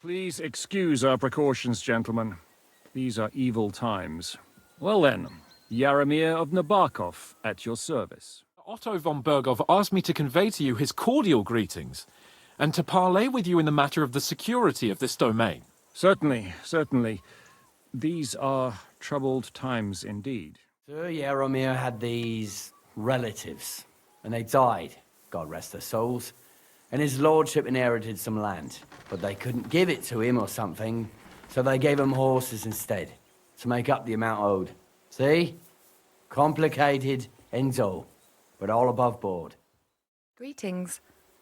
Please excuse our precautions, gentlemen. These are evil times. Well then, Jaromir of Nabokov at your service. Otto von Bergov asked me to convey to you his cordial greetings, and to parley with you in the matter of the security of this domain. Certainly, certainly. These are troubled times indeed. Sir Jaromir had these relatives, and they died, God rest their souls. And his lordship inherited some land, but they couldn't give it to him or something, so they gave him horses instead, to make up the amount owed. See? Complicated, ends all, but all above board. Greetings.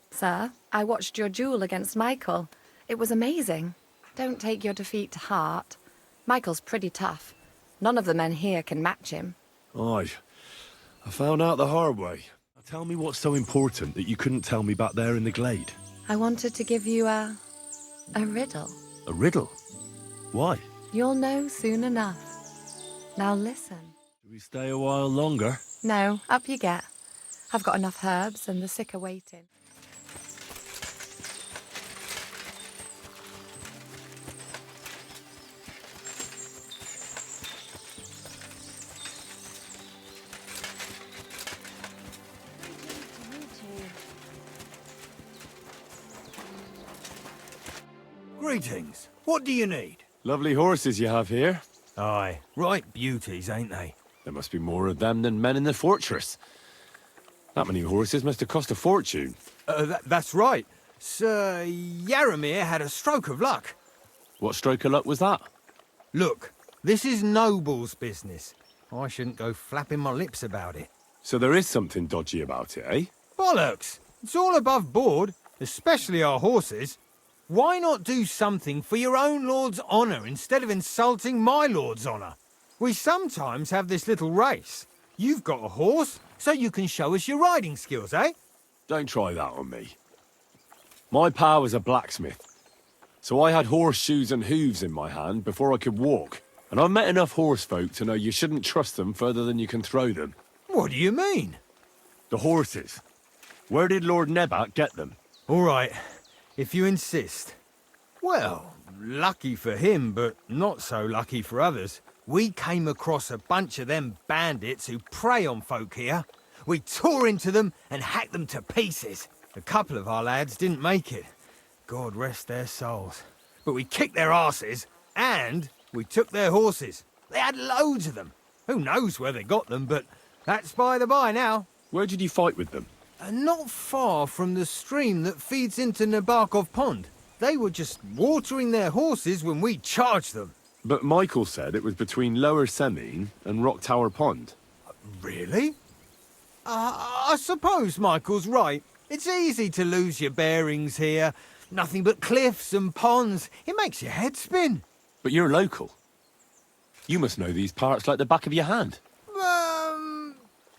Sir, I watched your duel against Michael. It was amazing. Don't take your defeat to heart. Michael's pretty tough. None of the men here can match him. Aye. I found out the hard way. Tell me what's so important that you couldn't tell me back there in the glade. I wanted to give you a riddle. A riddle? Why? You'll know soon enough. Now listen. Do we stay a while longer? No, up you get. I've got enough herbs and the sick are waiting. Greetings. What do you need? Lovely horses you have here. Aye, right beauties, ain't they? There must be more of them than men in the fortress. That many horses must have cost a fortune. That's right. Sir Jaromir had a stroke of luck. What stroke of luck was that? Look, this is noble's business. I shouldn't go flapping my lips about it. So there is something dodgy about it, eh? Bollocks! It's all above board, especially our horses. Why not do something for your own lord's honour instead of insulting my lord's honour? We sometimes have this little race. You've got a horse, so you can show us your riding skills, eh? Don't try that on me. My pa was a blacksmith, so I had horseshoes and hooves in my hand before I could walk. And I've met enough horse folk to know you shouldn't trust them further than you can throw them. What do you mean? The horses. Where did Lord Nebat get them? All right, if you insist. Well, lucky for him, but not so lucky for others. We came across a bunch of them bandits who prey on folk here. We tore into them and hacked them to pieces. A couple of our lads didn't make it. God rest their souls. But we kicked their asses, and we took their horses. They had loads of them. Who knows where they got them, but that's by the by now. Where did you fight with them? Not far from the stream that feeds into Nabokov Pond. They were just watering their horses when we charged them. But Michael said it was between Lower Semine and Rock Tower Pond. Really? I suppose Michael's right. It's easy to lose your bearings here. Nothing but cliffs and ponds. It makes your head spin. But you're local. You must know these parts like the back of your hand.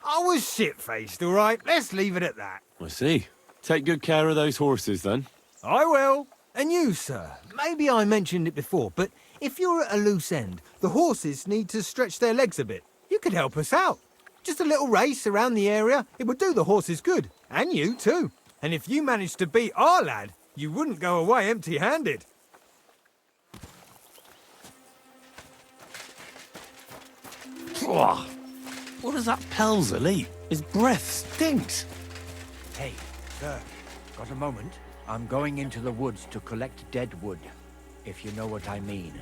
I was shit-faced, all right? Let's leave it at that. I see. Take good care of those horses, then. I will. And you, sir. Maybe I mentioned it before, but if you're at a loose end, the horses need to stretch their legs a bit. You could help us out. Just a little race around the area. It would do the horses good. And you, too. And if you managed to beat our lad, you wouldn't go away empty-handed. What does that Pelzer eat? His breath stinks. Hey, sir, got a moment? I'm going into the woods to collect dead wood, if you know what I mean.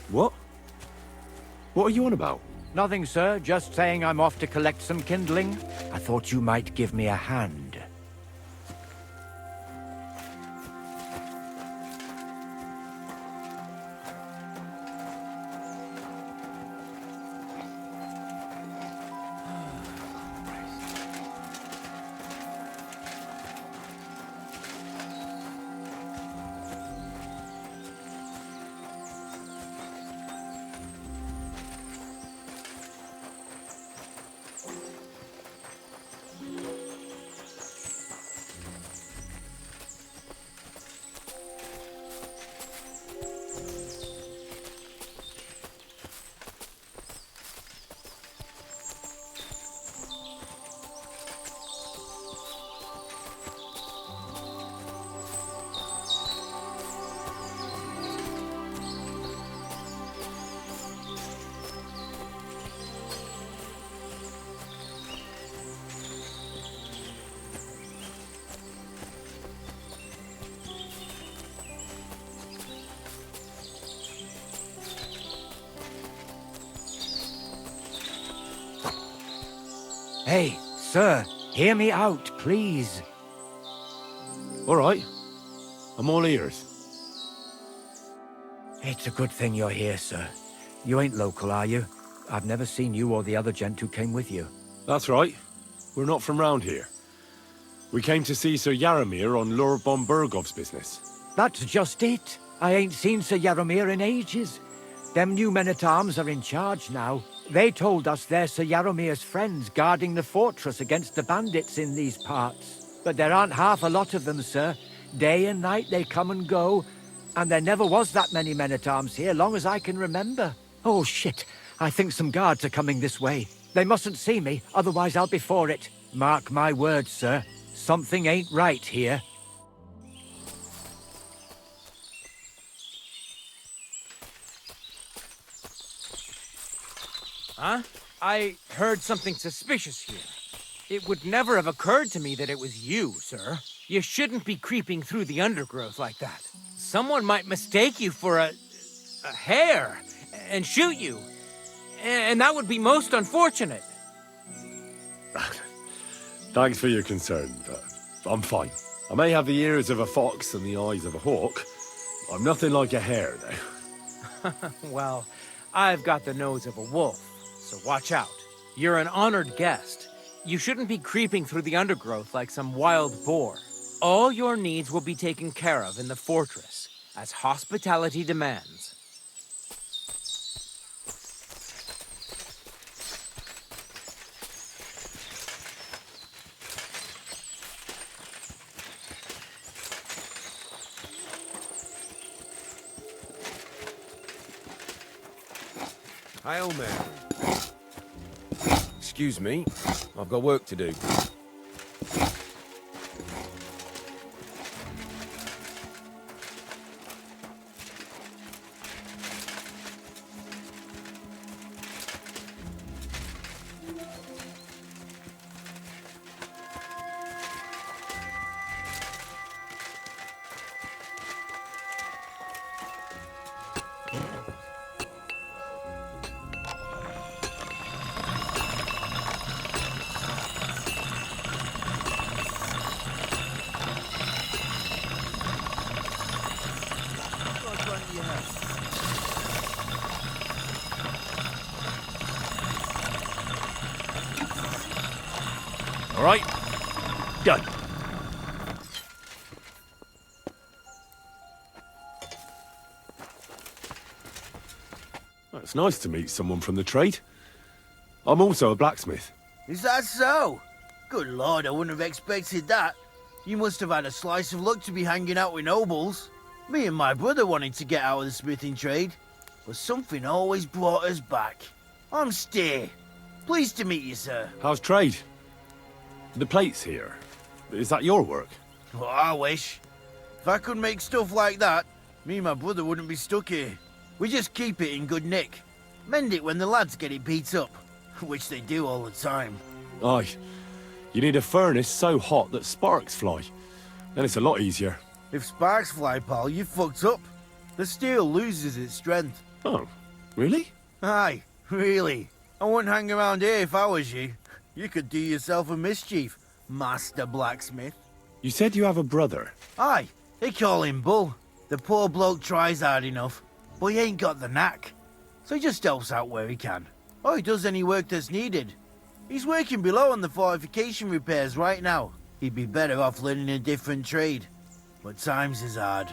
What? What are you on about? Nothing, sir. Just saying I'm off to collect some kindling. I thought you might give me a hand. Hey, sir, hear me out, please. All right. I'm all ears. It's a good thing you're here, sir. You ain't local, are you? I've never seen you or the other gent who came with you. That's right. We're not from round here. We came to see Sir Yaramir on Lord von Bergov's business. That's just it. I ain't seen Sir Yaramir in ages. Them new men-at-arms are in charge now. They told us they're Sir Yaramir's friends guarding the fortress against the bandits in these parts. But there aren't half a lot of them, sir. Day and night they come and go. And there never was that many men-at-arms here, long as I can remember. Oh, shit. I think some guards are coming this way. They mustn't see me, otherwise I'll be for it. Mark my words, sir. Something ain't right here. Huh? I heard something suspicious here. It would never have occurred to me that it was you, sir. You shouldn't be creeping through the undergrowth like that. Someone might mistake you for a hare and shoot you. And that would be most unfortunate. Thanks for your concern, but I'm fine. I may have the ears of a fox and the eyes of a hawk. I'm nothing like a hare, though. Well, I've got the nose of a wolf, so watch out. You're an honored guest. You shouldn't be creeping through the undergrowth like some wild boar. All your needs will be taken care of in the fortress, as hospitality demands. Hail, Mary. Excuse me, I've got work to do. All right, done. It's nice to meet someone from the trade. I'm also a blacksmith. Is that so? Good lord, I wouldn't have expected that. You must have had a slice of luck to be hanging out with nobles. Me and my brother wanted to get out of the smithing trade, but something always brought us back. I'm Stay. Pleased to meet you, sir. How's trade? The plates here. Is that your work? Well, I wish. If I could make stuff like that, me and my brother wouldn't be stuck here. We just keep it in good nick. Mend it when the lads get it beat up, which they do all the time. Aye. You need a furnace so hot that sparks fly. Then it's a lot easier. If sparks fly, pal, you fucked up. The steel loses its strength. Oh, really? Aye, really. I wouldn't hang around here if I was you. You could do yourself a mischief, Master Blacksmith. You said you have a brother. Aye, they call him Bull. The poor bloke tries hard enough, but he ain't got the knack. So he just helps out where he can. Or he does any work that's needed. He's working below on the fortification repairs right now. He'd be better off learning a different trade. But times is hard.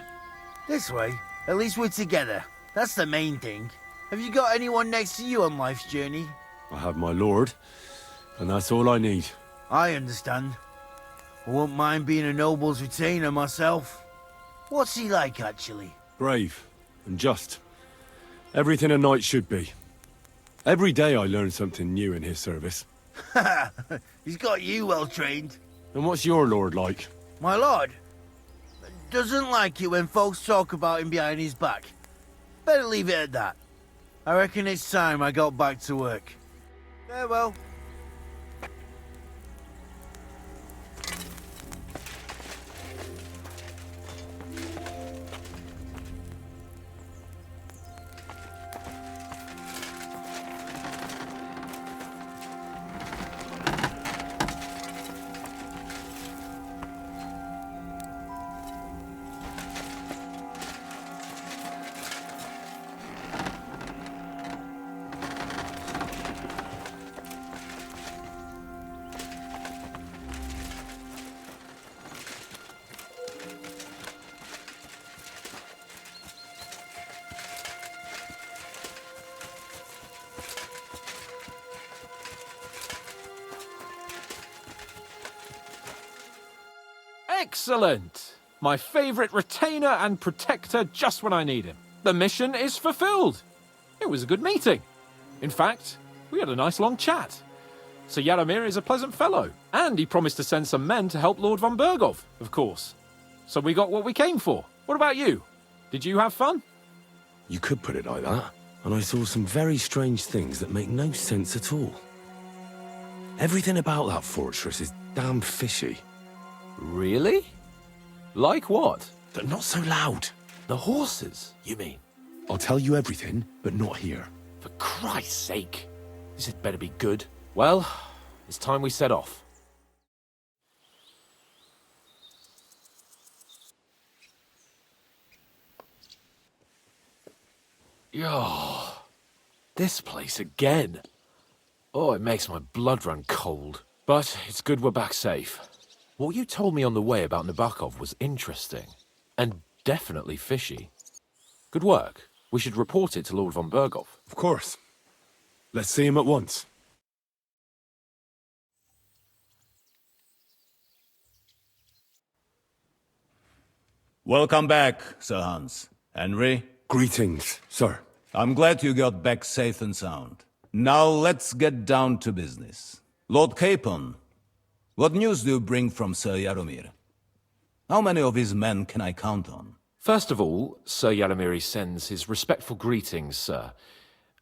This way, at least we're together. That's the main thing. Have you got anyone next to you on life's journey? I have my lord, and that's all I need. I understand. I wouldn't mind being a noble's retainer myself. What's he like, actually? Brave and just. Everything a knight should be. Every day I learn something new in his service. He's got you well trained. And what's your lord like? My lord doesn't like it when folks talk about him behind his back. Better leave it at that. I reckon it's time I got back to work. Farewell. Excellent! My favorite retainer and protector just when I need him. The mission is fulfilled. It was a good meeting. In fact, we had a nice long chat. Sir Jaromir is a pleasant fellow, and he promised to send some men to help Lord von Bergov, of course. So we got what we came for. What about you? Did you have fun? You could put it like that. And I saw some very strange things that make no sense at all. Everything about that fortress is damn fishy. Really? Like what? They're not so loud. The horses, you mean? I'll tell you everything, but not here. For Christ's sake. This had better be good. Well, it's time we set off. Yo, this place again. Oh, it makes my blood run cold. But it's good we're back safe. What you told me on the way about Nabokov was interesting. And definitely fishy. Good work. We should report it to Lord von Bergov. Of course. Let's see him at once. Welcome back, Sir Hans. Henry? Greetings, sir. I'm glad you got back safe and sound. Now let's get down to business. Lord Capon, what news do you bring from Sir Jaromir? How many of his men can I count on? First of all, Sir Jaromir sends his respectful greetings, sir.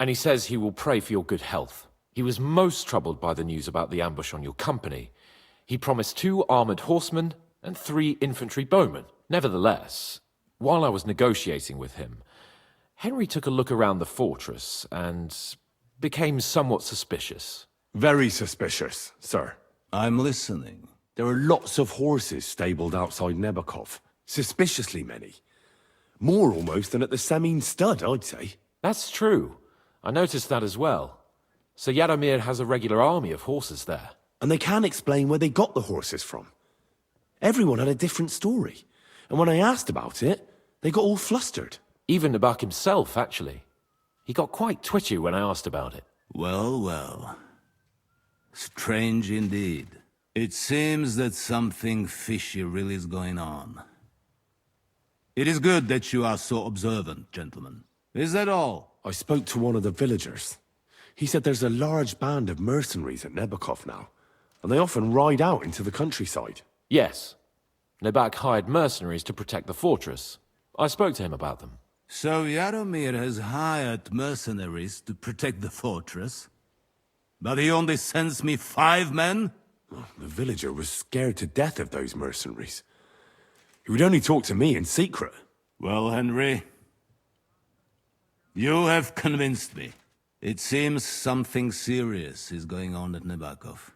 And he says he will pray for your good health. He was most troubled by the news about the ambush on your company. He promised 2 armored horsemen and 3 infantry bowmen. Nevertheless, while I was negotiating with him, Henry took a look around the fortress and became somewhat suspicious. Very suspicious, sir. I'm listening. There are lots of horses stabled outside Nebakov. Suspiciously many. More almost than at the Samin Stud, I'd say. That's true. I noticed that as well. Sir Jaromir has a regular army of horses there. And they can't explain where they got the horses from. Everyone had a different story. And when I asked about it, they got all flustered. Even Nabak himself, actually. He got quite twitchy when I asked about it. Well, well. Strange indeed. It seems that something fishy really is going on. It is good that you are so observant, gentlemen. Is that all? I spoke to one of the villagers. He said there's a large band of mercenaries at Nebakov now, and they often ride out into the countryside. Yes. Nabak hired mercenaries to protect the fortress. I spoke to him about them. So Jaromir has hired mercenaries to protect the fortress? But he only sends me 5 men? The villager was scared to death of those mercenaries. He would only talk to me in secret. Well, Henry, you have convinced me. It seems something serious is going on at Nabokov.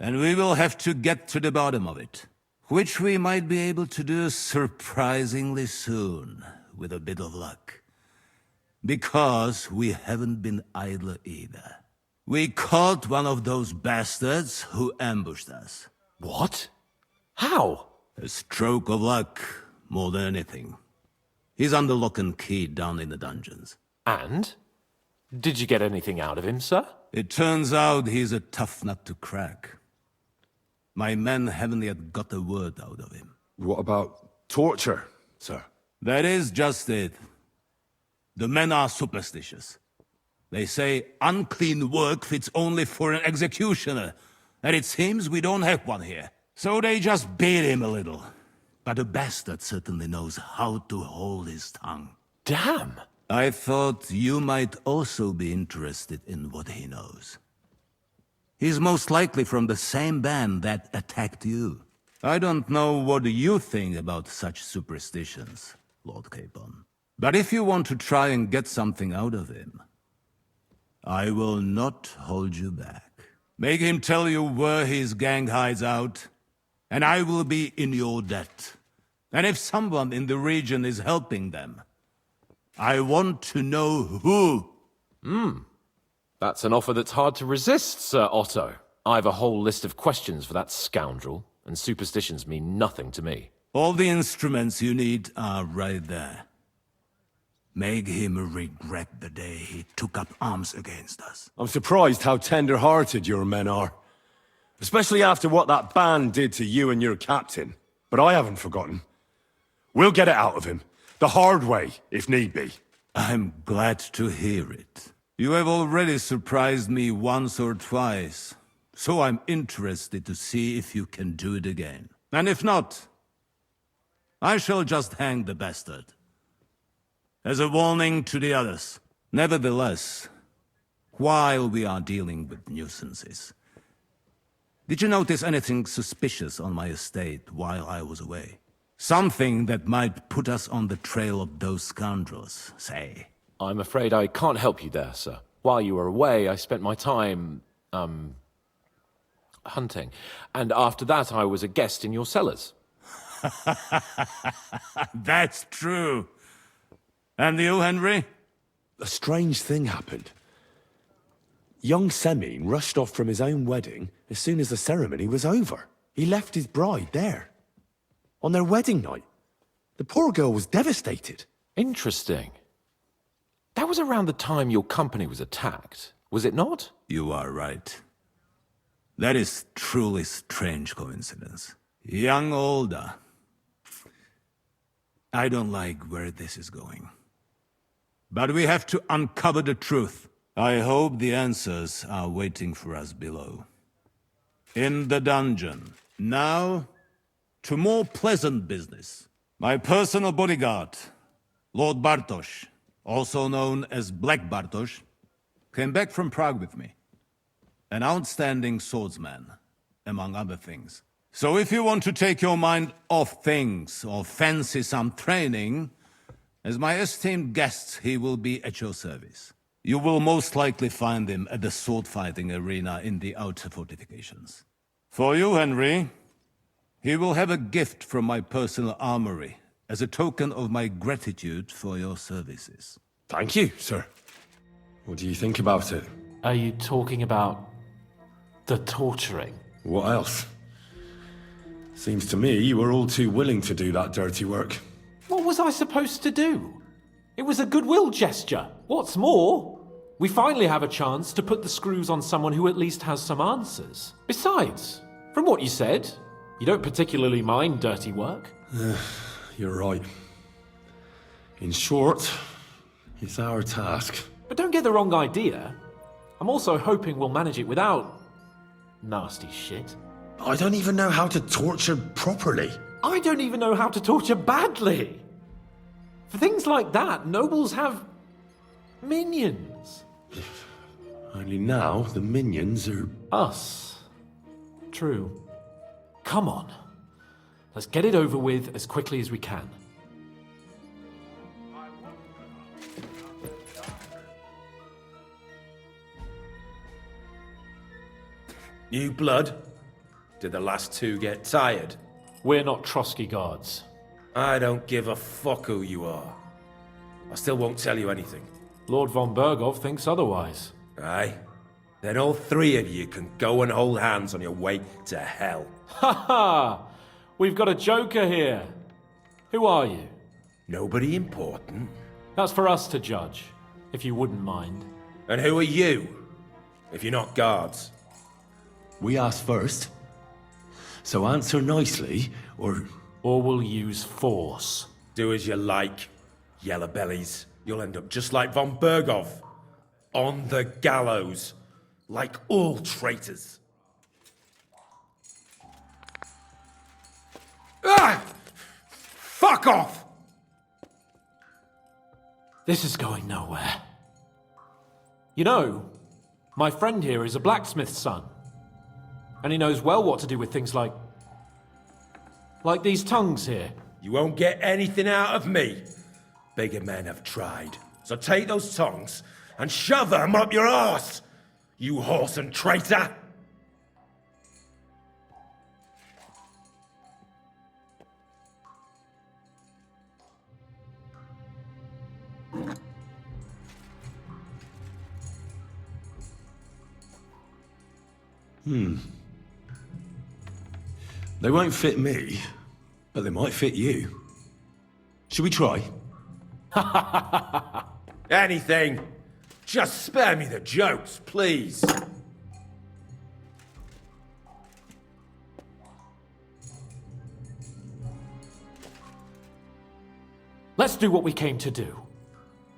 And we will have to get to the bottom of it. Which we might be able to do surprisingly soon, with a bit of luck. Because we haven't been idle either. We caught one of those bastards who ambushed us. What? How? A stroke of luck, more than anything. He's under lock and key down in the dungeons. And? Did you get anything out of him, sir? It turns out he's a tough nut to crack. My men haven't yet got a word out of him. What about torture, sir? That is just it. The men are superstitious. They say unclean work fits only for an executioner, and it seems we don't have one here. So they just beat him a little. But the bastard certainly knows how to hold his tongue. Damn! I thought you might also be interested in what he knows. He's most likely from the same band that attacked you. I don't know what you think about such superstitions, Lord Capon. But if you want to try and get something out of him, I will not hold you back. Make him tell you where his gang hides out, and I will be in your debt. And if someone in the region is helping them, I want to know who. That's an offer that's hard to resist, Sir Otto. I have a whole list of questions for that scoundrel, and superstitions mean nothing to me. All the instruments you need are right there. Make him regret the day he took up arms against us. I'm surprised how tender-hearted your men are. Especially after what that band did to you and your captain. But I haven't forgotten. We'll get it out of him. The hard way, if need be. I'm glad to hear it. You have already surprised me once or twice, so I'm interested to see if you can do it again. And if not, I shall just hang the bastard. As a warning to the others. Nevertheless, while we are dealing with nuisances, did you notice anything suspicious on my estate while I was away? Something that might put us on the trail of those scoundrels, say. I'm afraid I can't help you there, sir. While you were away, I spent my time, hunting. And after that, I was a guest in your cellars. That's true. And you, Henry? A strange thing happened. Young Semine rushed off from his own wedding as soon as the ceremony was over. He left his bride there. On their wedding night. The poor girl was devastated. Interesting. That was around the time your company was attacked, was it not? You are right. That is truly strange coincidence. Young Olda. I don't like where this is going. But we have to uncover the truth. I hope the answers are waiting for us below. In the dungeon. Now, to more pleasant business. My personal bodyguard, Lord Bartosz, also known as Black Bartosz, came back from Prague with me. An outstanding swordsman, among other things. So if you want to take your mind off things or fancy some training, as my esteemed guest, he will be at your service. You will most likely find him at the sword-fighting arena in the outer fortifications. For you, Henry, he will have a gift from my personal armory as a token of my gratitude for your services. Thank you, sir. What do you think about it? Are you talking about the torturing? What else? Seems to me you were all too willing to do that dirty work. What was I supposed to do? It was a goodwill gesture. What's more, we finally have a chance to put the screws on someone who at least has some answers. Besides, from what you said, you don't particularly mind dirty work. You're right. In short, it's our task. But don't get the wrong idea. I'm also hoping we'll manage it without nasty shit. I don't even know how to torture properly. I don't even know how to torture badly. For things like that, nobles have minions. Only now the minions are... Us. True. Come on. Let's get it over with as quickly as we can. New blood? Did the last two get tired? We're not Trotsky guards. I don't give a fuck who you are. I still won't tell you anything. Lord von Bergov thinks otherwise. Aye? Then all three of you can go and hold hands on your way to hell. Ha ha! We've got a joker here. Who are you? Nobody important. That's for us to judge, if you wouldn't mind. And who are you? If you're not guards. We asked first. So answer nicely, or... Or we'll use force. Do as you like, yellow bellies. You'll end up just like von Bergov. On the gallows. Like all traitors. Ah! Fuck off! This is going nowhere. You know, my friend here is a blacksmith's son. And he knows well what to do with things like these tongues here. You won't get anything out of me. Bigger men have tried. So take those tongues and shove them up your arse, you horse and traitor! They won't fit me, but they might fit you. Should we try? Anything. Just spare me the jokes, please. Let's do what we came to do.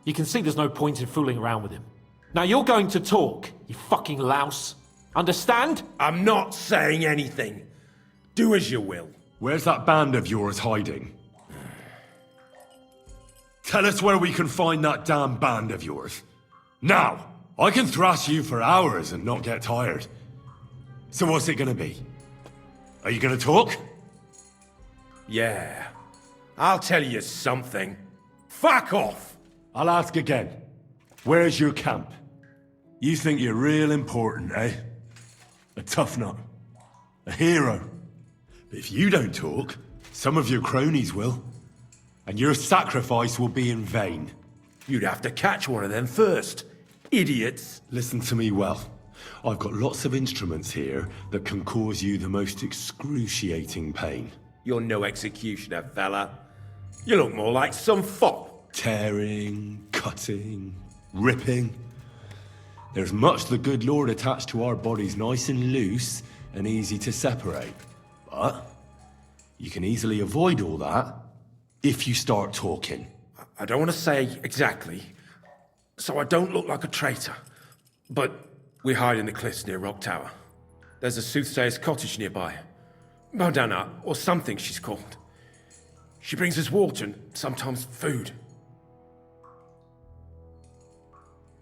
You can see there's no point in fooling around with him. Now you're going to talk, you fucking louse. Understand? I'm not saying anything. Do as you will. Where's that band of yours hiding? Tell us where we can find that damn band of yours. Now! I can thrash you for hours and not get tired. So what's it gonna be? Are you gonna talk? Yeah. I'll tell you something. Fuck off! I'll ask again. Where's your camp? You think you're real important, eh? A tough nut. A hero. But if you don't talk, some of your cronies will. And your sacrifice will be in vain. You'd have to catch one of them first. Idiots. Listen to me well. I've got lots of instruments here that can cause you the most excruciating pain. You're no executioner, fella. You look more like some fop. Tearing, cutting, ripping. There's much the good Lord attached to our bodies, nice and loose and easy to separate. But you can easily avoid all that if you start talking. I don't want to say exactly, so I don't look like a traitor. But we hide in the cliffs near Rock Tower. There's a soothsayer's cottage nearby. Modana, or something she's called. She brings us water and sometimes food.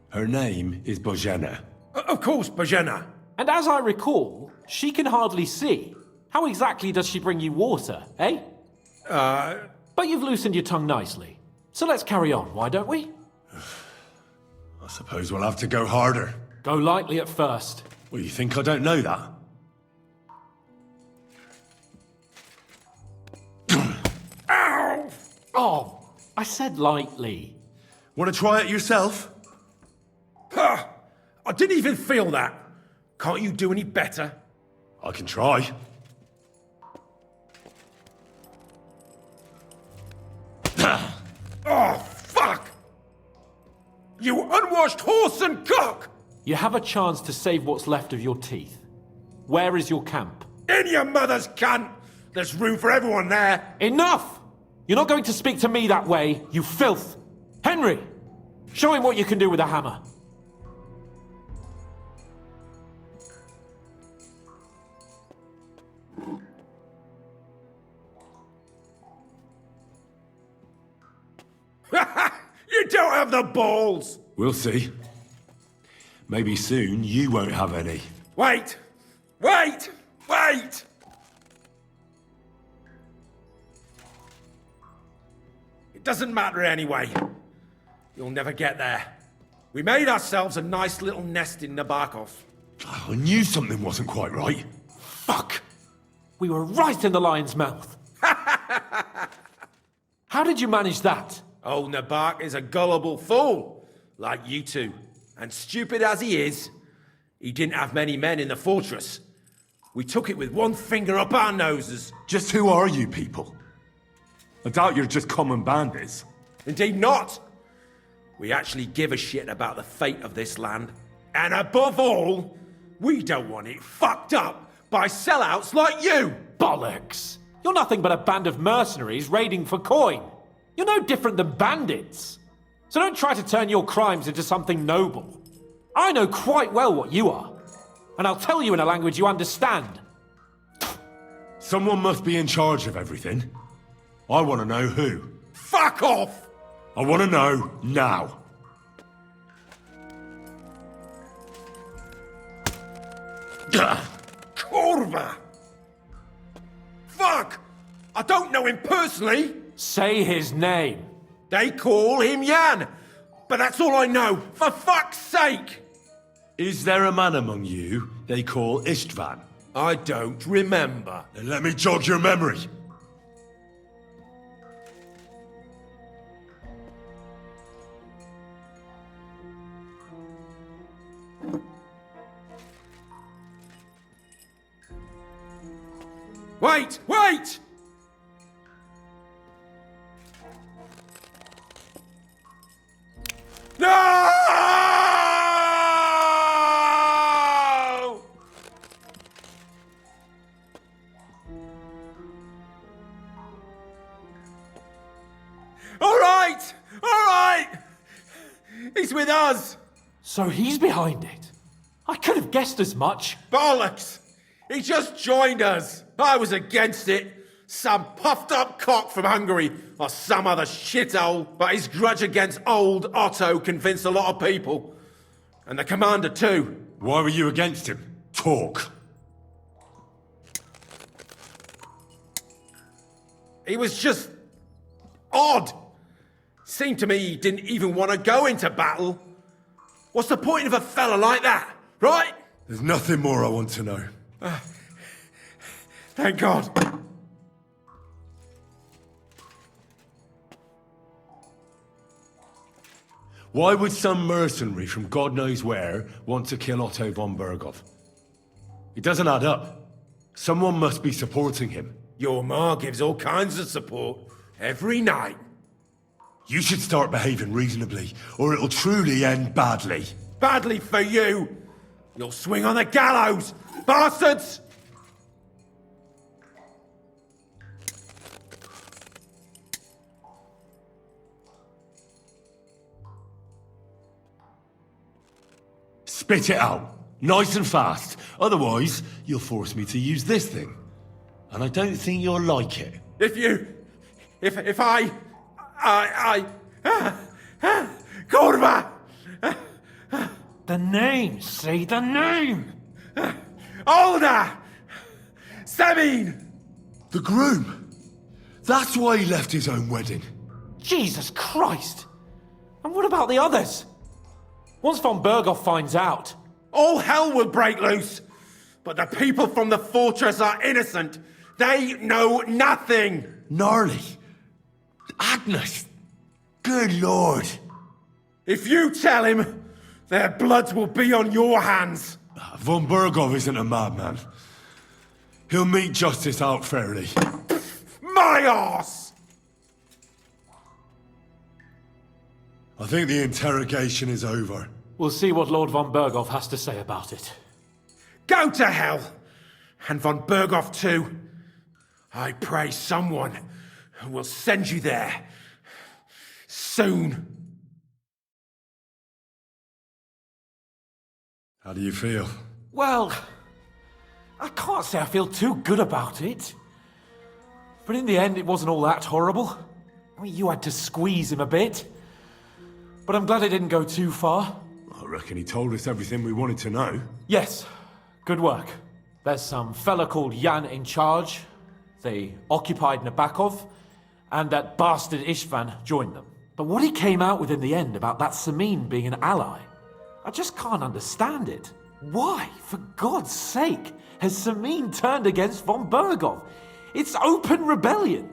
Her name is Bohemia. Of course, Bohemia. And as I recall, she can hardly see. How exactly does she bring you water, eh? But you've loosened your tongue nicely. So let's carry on, why don't we? I suppose we'll have to go harder. Go lightly at first. Well, you think I don't know that? Ow! Oh, I said lightly. Want to try it yourself? Ha! I didn't even feel that. Can't you do any better? I can try. Oh, fuck! You unwashed horse and cock! You have a chance to save what's left of your teeth. Where is your camp? In your mother's cunt! There's room for everyone there! Enough! You're not going to speak to me that way, you filth! Henry! Show him what you can do with a hammer. You don't have the balls! We'll see. Maybe soon you won't have any. Wait! Wait! Wait! It doesn't matter anyway. You'll never get there. We made ourselves a nice little nest in Nabokov. Oh, I knew something wasn't quite right. Fuck! We were right in the lion's mouth. How did you manage that? Old Nabok is a gullible fool, like you two. And stupid as he is, he didn't have many men in the fortress. We took it with one finger up our noses. Just who are you people? I doubt you're just common bandits. Indeed not. We actually give a shit about the fate of this land. And above all, we don't want it fucked up by sellouts like you! Bollocks! You're nothing but a band of mercenaries raiding for coin. You're no different than bandits. So don't try to turn your crimes into something noble. I know quite well what you are. And I'll tell you in a language you understand. Someone must be in charge of everything. I want to know who. Fuck off! I want to know now. Kurva! Fuck! I don't know him personally. Say his name. They call him Jan, but that's all I know. For fuck's sake! Is there a man among you they call Istvan? I don't remember. Then let me jog your memory. Wait! Wait! No! All right! He's with us! So he's behind it. I could have guessed as much. Bollocks! He just joined us. I was against it. Some puffed up cock from Hungary or some other shithole, but his grudge against old Otto convinced a lot of people. And the commander too. Why were you against him? Talk. He was just odd. Seemed to me he didn't even want to go into battle. What's the point of a fella like that, right? There's nothing more I want to know. Thank God. Why would some mercenary from God knows where want to kill Otto von Berghoff? It doesn't add up. Someone must be supporting him. Your ma gives all kinds of support every night. You should start behaving reasonably, or it'll truly end badly. Badly for you. You'll swing on the gallows, bastards! Spit it out, nice and fast. Otherwise, you'll force me to use this thing. And I don't think you'll like it. If I... Kurva! The name, say the name! Olda! Sabine! The groom! That's why he left his own wedding. Jesus Christ! And what about the others? Once von Berghoff finds out... All hell will break loose! But the people from the fortress are innocent! They know nothing! Gnarly. Agnes. Good Lord. If you tell him, their blood will be on your hands. Von Berghoff isn't a madman. He'll meet justice out fairly. My arse! I think the interrogation is over. We'll see what Lord von Berghoff has to say about it. Go to hell! And von Berghoff too. I pray someone will send you there. Soon. How do you feel? Well, I can't say I feel too good about it. But in the end, it wasn't all that horrible. I mean, you had to squeeze him a bit. But I'm glad it didn't go too far. I reckon he told us everything we wanted to know. Yes, good work. There's some fella called Jan in charge. They occupied Nabokov, and that bastard Istvan joined them. But what he came out with in the end about that Samin being an ally, I just can't understand it. Why, for God's sake, has Samin turned against von Berghoff? It's open rebellion.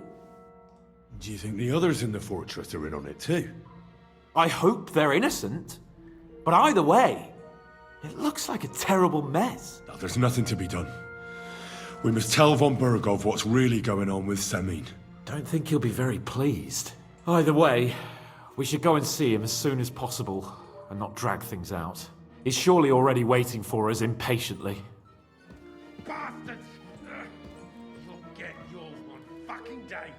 Do you think the others in the fortress are in on it too? I hope they're innocent. But either way, it looks like a terrible mess. No, there's nothing to be done. We must tell von Berghoff what's really going on with Samin. Don't think he'll be very pleased. Either way, we should go and see him as soon as possible and not drag things out. He's surely already waiting for us impatiently. Bastards! You'll get yours one fucking day.